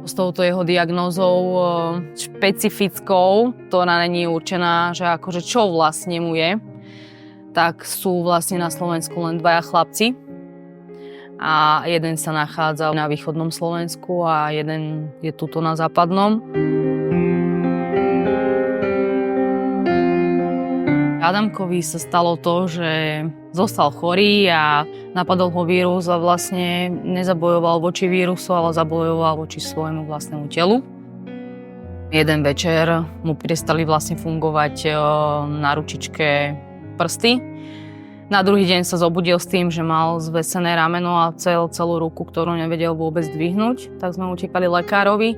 S touto jeho diagnózou špecifickou, ktorá není určená, že akože čo vlastne mu je, tak sú vlastne na Slovensku len 2 chlapci. A jeden sa nachádza na východnom Slovensku a jeden je tuto na západnom. Adamkovi sa stalo to, že zostal chorý a napadol ho vírus a vlastne nezabojoval voči vírusu, ale zabojoval voči svojmu vlastnému telu. Jeden večer mu prestali vlastne fungovať na ručičke prsty. Na druhý deň sa zobudil s tým, že mal zvesené rameno a celú ruku, ktorú nevedel vôbec dvihnúť. Tak sme utekali lekárovi.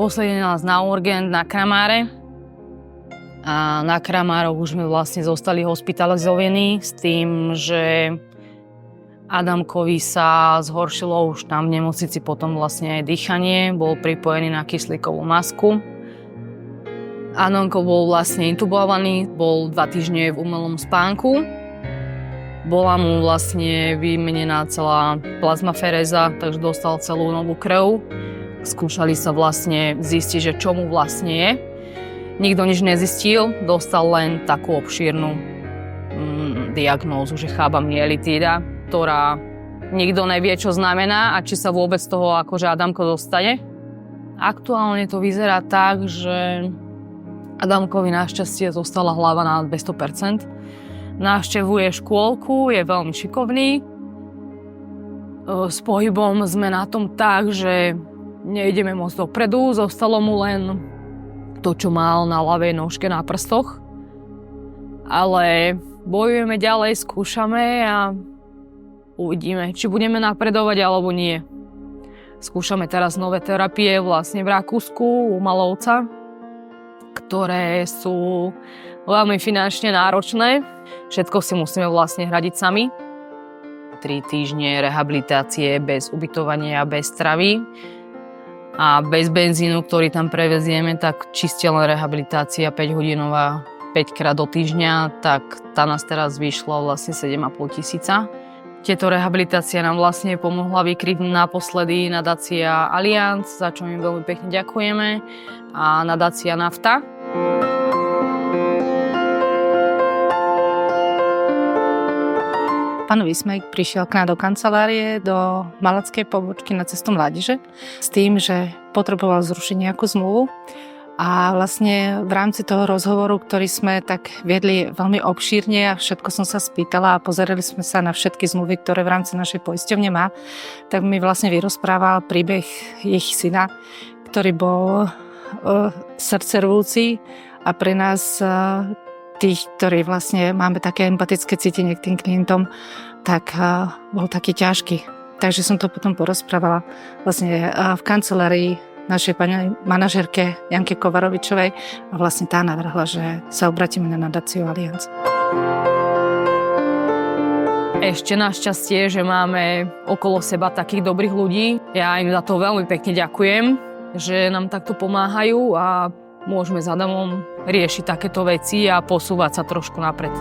Posledný nás na urgent na Kramáre. A na Kramároch už sme vlastne zostali hospitalizovaní s tým, že Adamkovi sa zhoršilo už tam v nemocnici potom vlastne aj dýchanie, bol pripojený na kyslíkovú masku. Adamko bol vlastne intubovaný, bol 2 týždne v umelom spánku. Bola mu vlastne vymenená celá plazmaferéza, takže dostal celú novú krv. Skúšali sa vlastne zistiť, že čo mu vlastne je. Nikto nič nezistil, dostal len takú obšírnu diagnózu, že chába mielitída, ktorá nikto nevie, čo znamená a či sa vôbec z toho akože Adamko dostane. Aktuálne to vyzerá tak, že Adamkovi našťastie zostala hlava na 200%. Navštevuje škôlku, je veľmi šikovný. S pohybom sme na tom tak, že nejdeme moc dopredu, zostalo mu len to, čo mal na ľavej nožke na prstoch. Ale bojujeme ďalej, skúšame a uvidíme, či budeme napredovať alebo nie. Skúšame teraz nové terapie vlastne v Rakúsku u Malovca, ktoré sú veľmi finančne náročné. Všetko si musíme vlastne hradiť sami. 3 týždne rehabilitácie bez ubytovania, bez stravy. A bez benzínu, ktorý tam prevezieme, tak čiste len rehabilitácia 5-hodinová 5 krát do týždňa, tak tá nás teraz vyšla vlastne 7,5 tisíca. Tieto rehabilitácie nám vlastne pomohla vykryť naposledy nadácia Allianz, za čo im veľmi pekne ďakujeme, a nadácia Nafta. Pán Vismek prišiel k nám do kancelárie, do malackej pobočky na Cestu mládeže s tým, že potreboval zrušiť nejakú zmluvu. A vlastne v rámci toho rozhovoru, ktorý sme tak viedli veľmi obšírne a všetko som sa spýtala a pozerali sme sa na všetky zmluvy, ktoré v rámci našej poisťovne má, tak mi vlastne vyrozprával príbeh ich syna, ktorý bol srdcervúci a pre nás tých, ktorí vlastne máme také empatické cítenie k tým klientom, tak bol taký ťažký. Takže som to potom porozprávala vlastne v kancelárii našej pani manažerke Janke Kovarovičovej a vlastne tá navrhla, že sa obratíme na nadáciu Allianz. Ešte našťastie, že máme okolo seba takých dobrých ľudí. Ja im za to veľmi pekne ďakujem, že nám takto pomáhajú a môžeme s Adamom riešiť takéto veci a posúvať sa trošku napred.